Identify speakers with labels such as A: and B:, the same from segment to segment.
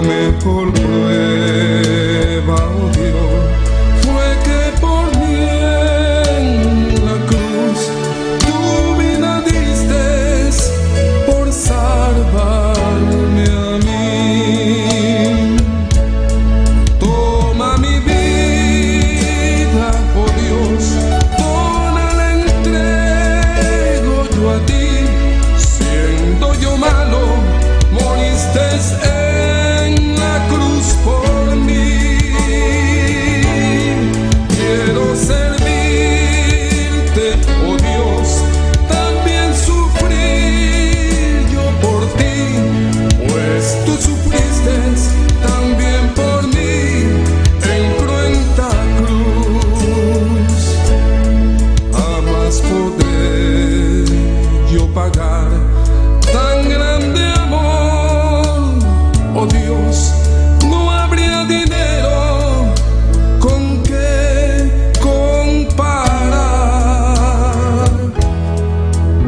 A: mejor prueba, oh Dios, fue que por mí en la cruz tu vida diste por salvarme a mí. Toma mi vida, oh Dios, toda la entrego yo a ti. Siendo yo malo, moriste en la cruz por mí. Quiero servirte, oh Dios, también sufrir yo por ti, pues tú sufriste también por mí en cruenta cruz. Jamás podré yo pagar tan grande amor, oh Dios, no habría dinero con que comparar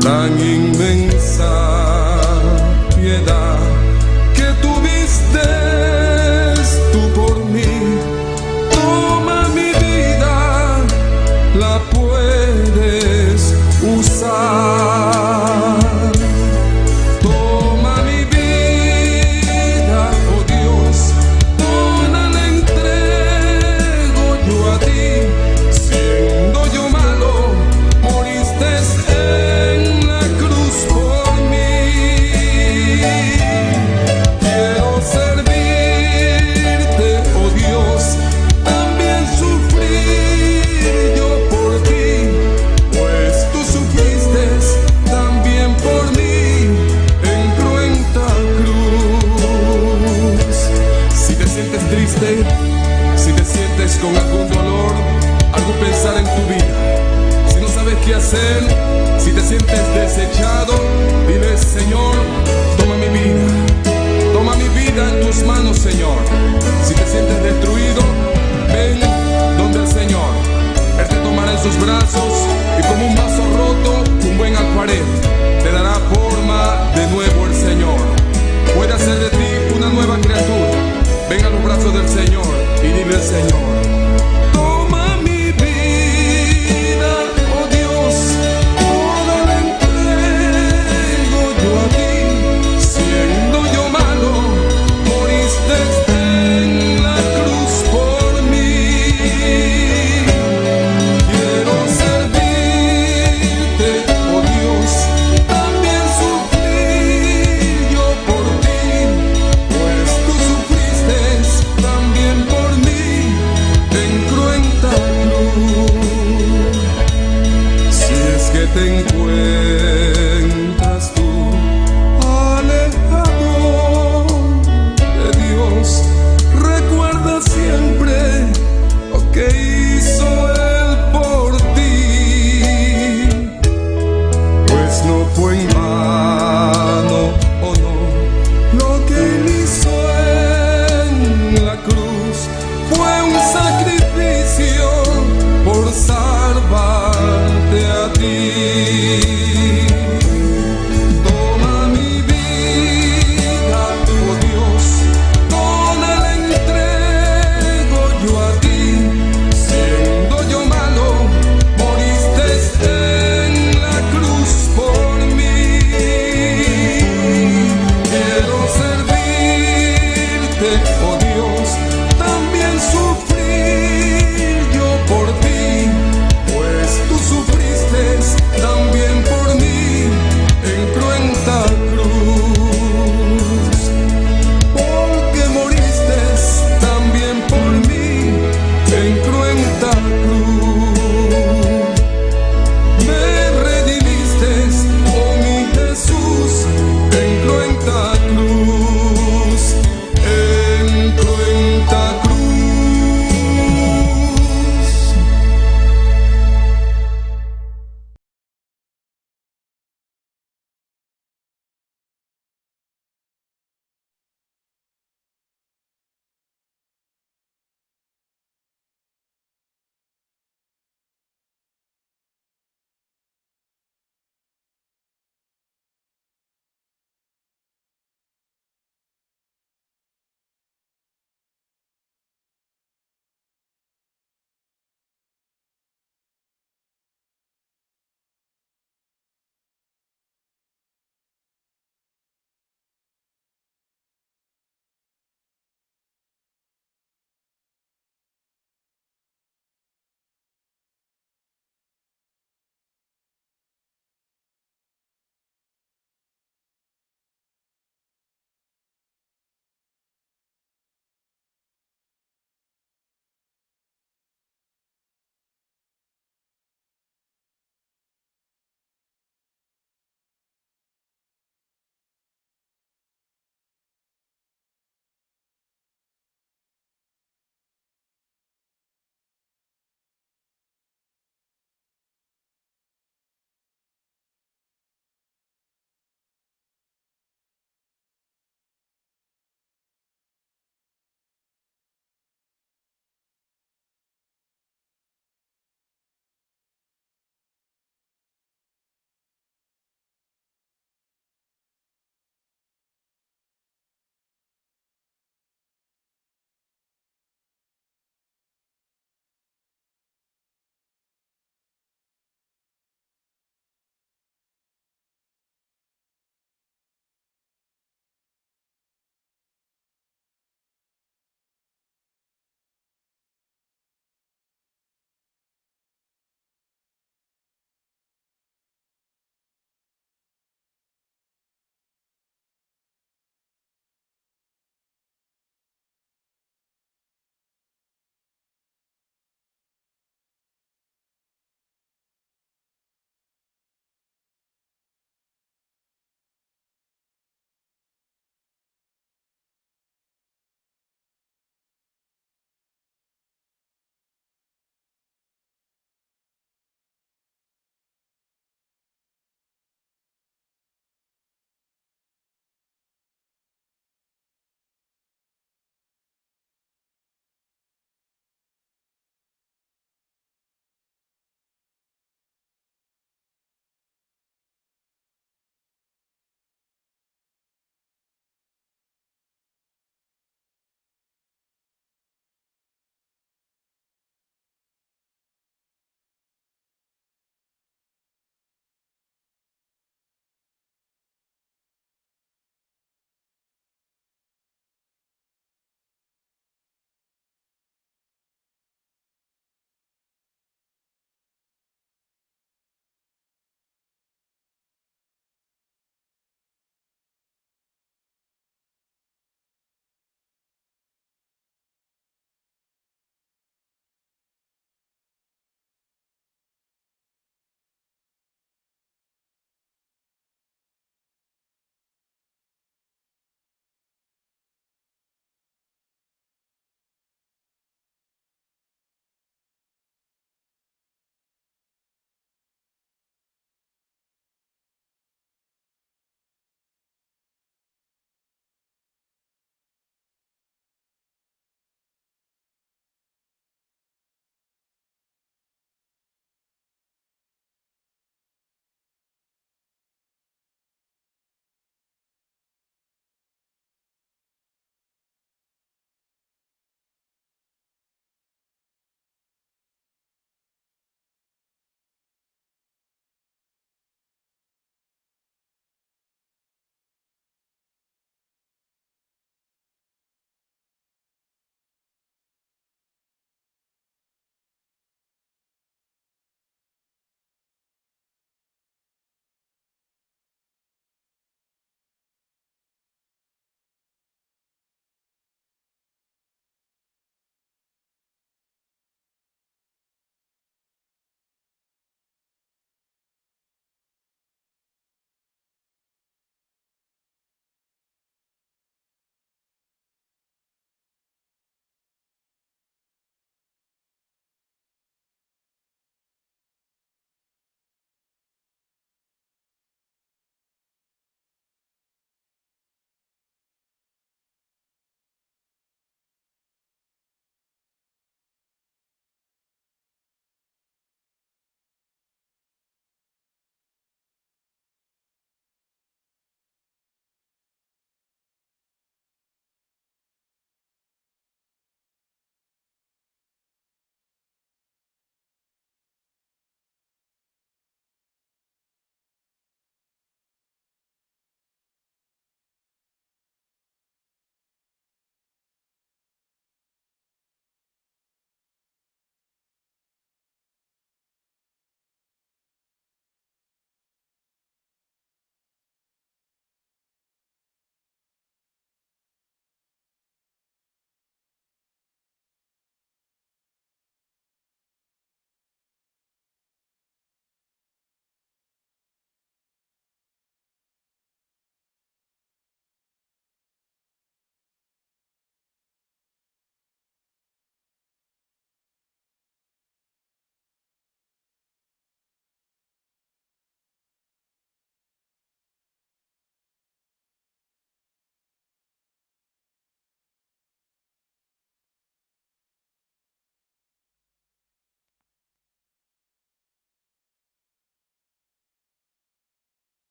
A: tan inmensa piedad que tuviste tú por mí. Toma mi vida, la puedes usar. Toma mi vida, oh Dios, toda la entrego yo a ti. Siendo yo malo, moriste en la cruz por mí. Quiero servirte, oh Dios, también sufrir yo por ti, pues tú sufriste también por mí en cruenta cruz. Si te sientes triste, si te sientes con algún dolor, algo pensar en tu vida, si no sabes qué hacer, si te sientes desechado, dile: Señor, toma mi vida en tus manos, Señor. Si te sientes destruido, ven donde el Señor. Él te tomará en sus brazos y como un vaso roto, un buen alfarero, te dará forma de nuevo el Señor. Puede hacer de ti una nueva criatura. Ven a los brazos del Señor y dile al Señor: toma mi vida, oh Dios, toda la entrego yo a ti. Siendo yo malo, moriste en la cruz por mí. Quiero servirte, oh Dios, también sufrir yo por ti, pues tú sufriste también por mí en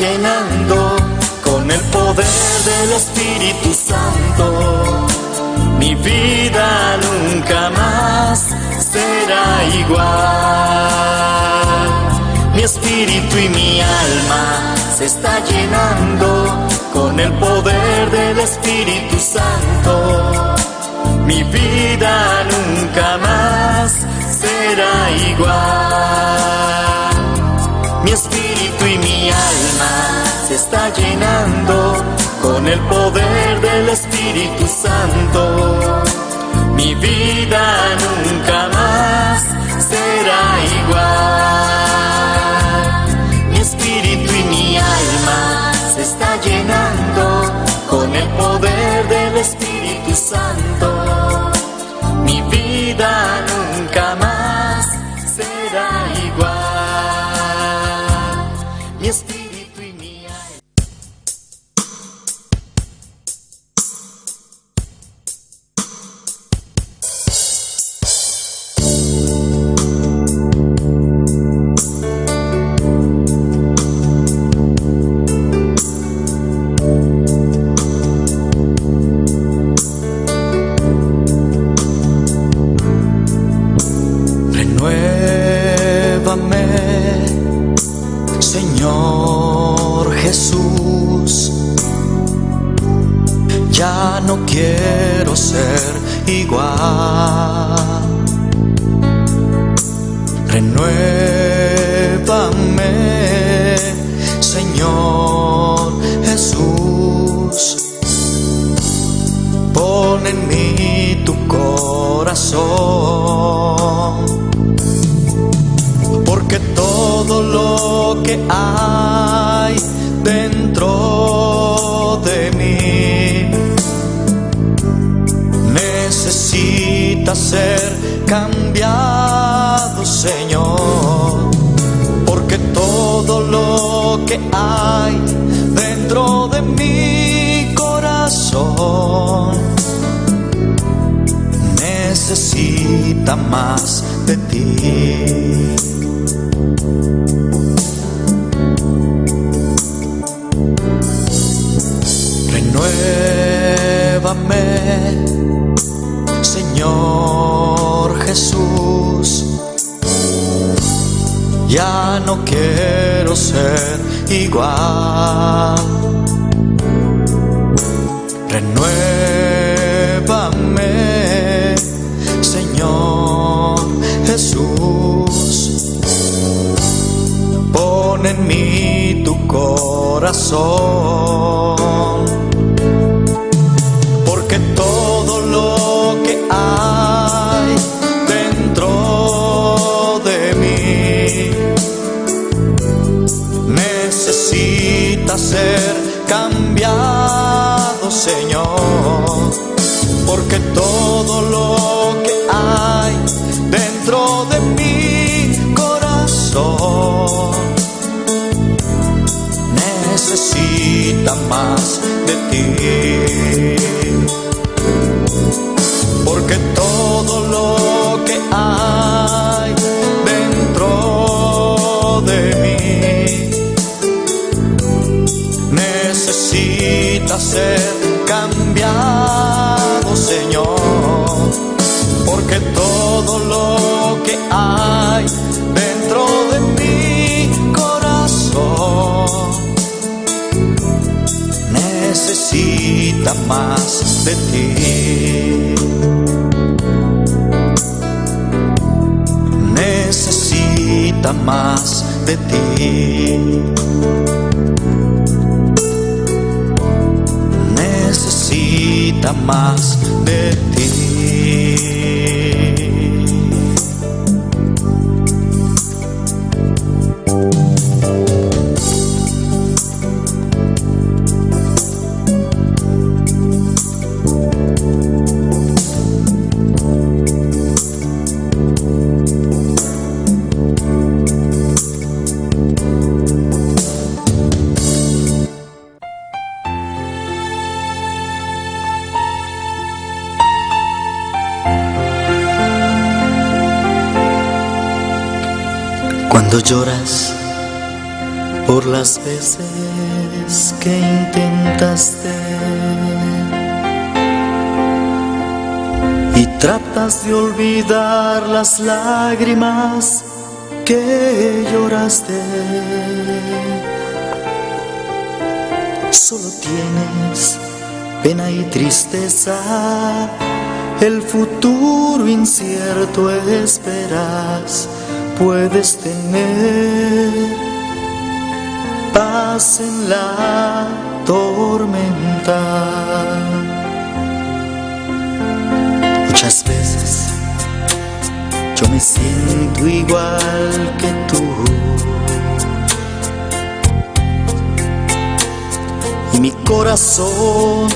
B: llenando con el poder del Espíritu Santo. Mi vida nunca más será igual. Mi espíritu y mi alma se está llenando con el poder del Espíritu Santo. Mi vida nunca más será igual. Mi espíritu y mi alma se está llenando con el poder del Espíritu Santo. Mi vida nunca más será igual. Mi espíritu y mi alma se está llenando con el poder del Espíritu Santo. Mi vida nunca más será igual. Mi espíritu y mi alma. Señor Jesús, ya no quiero ser igual. Renuévame, Señor Jesús, pon en mí tu corazón. Porque todo lo que hay dentro de mí necesita ser cambiado, Señor. Porque todo lo que hay dentro de mi corazón necesita más de ti. Renuévame, Señor Jesús, ya no quiero ser igual. Renuévame, Señor Jesús, pon en mí tu corazón. Porque todo lo que hay dentro de mí necesita ser cambiado, Señor. Porque todo lo que hay dentro de mi corazón necesita más de ti. Porque todo lo que hay dentro de mí necesita ser cambiado, Señor. Porque todo lo que hay dentro de mi corazón necesita más de ti. Necesita más de ti. Necesita más de ti. Cuando lloras por las veces que intentaste y tratas de olvidar las lágrimas que lloraste. Solo tienes pena y tristeza, el futuro incierto esperas. Puedes tener paz en la tormenta. Muchas veces yo me siento igual que tú, y mi corazón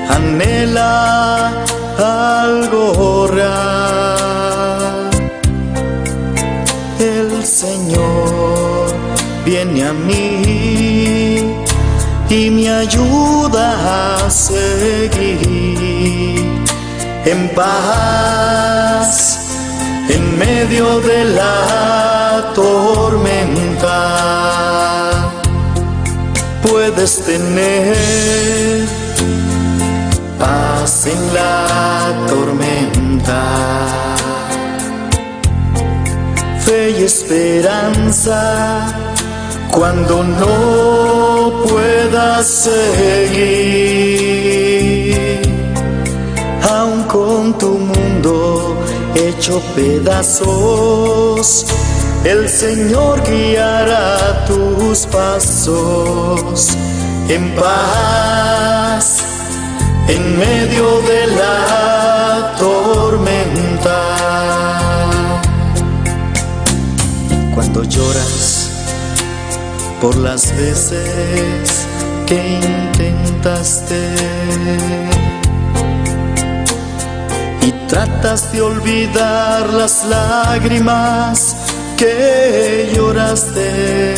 B: anhela algo real. El Señor viene a mí y me ayuda a seguir en paz en medio de la tormenta. Puedes tener paz en la tormenta, fe y esperanza cuando no puedas seguir. Aun con tu mundo hecho pedazos, el Señor guiará tus pasos en paz en medio de la tormenta. Cuando lloras por las veces que intentaste y tratas de olvidar las lágrimas que lloraste,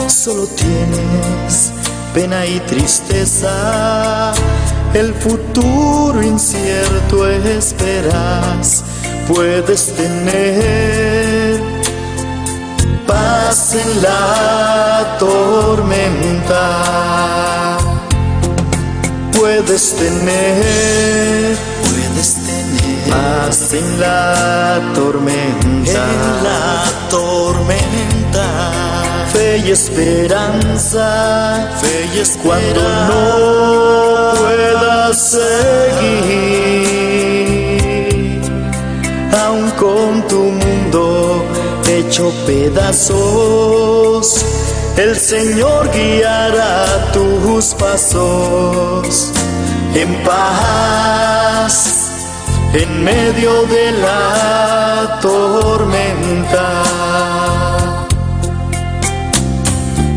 B: solo tienes pena y tristeza, el futuro incierto esperas. Puedes tener paz en la tormenta. Puedes tener paz en la tormenta. Fe y esperanza, cuando no puedas seguir. Aun con tu mundo hecho pedazos, el Señor guiará tus pasos en paz en medio de la tormenta.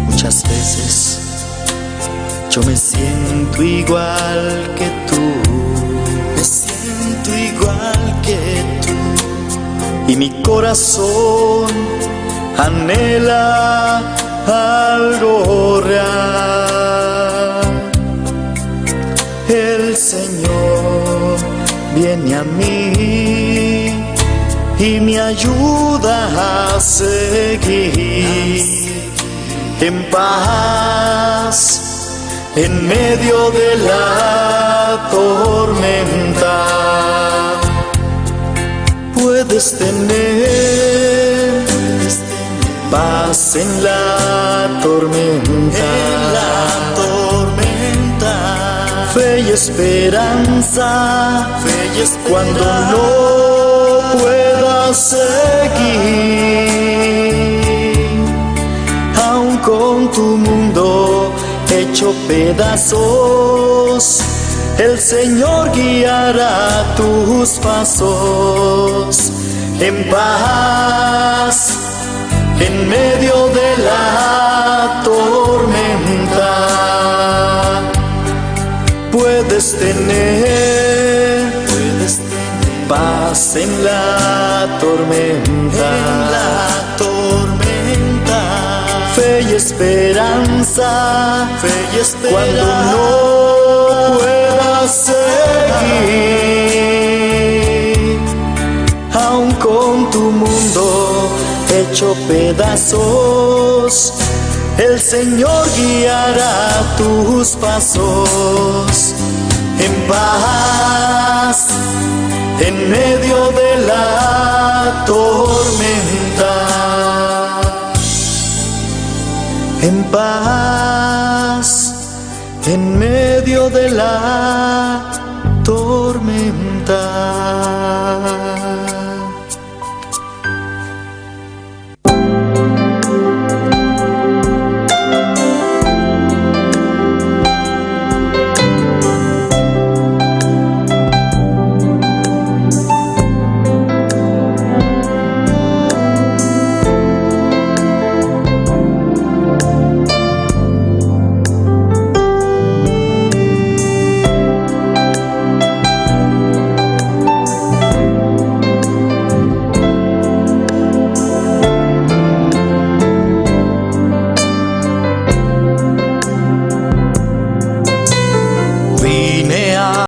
B: Muchas veces yo me siento igual que tú, y mi corazón anhela algo real. El Señor viene a mí y me ayuda a seguir en paz en medio de la tormenta. Puedes tener paz en la tormenta, fe y esperanza, cuando no puedas seguir. Aun con tu mundo hecho pedazos, el Señor guiará tus pasos en paz en medio de la tormenta. Puedes tener paz en la tormenta, fe y esperanza, cuando no puedas seguir. Aun con tu mundo hecho pedazos, el Señor guiará tus pasos en paz, en medio de la tormenta. En paz, en medio de la tormenta.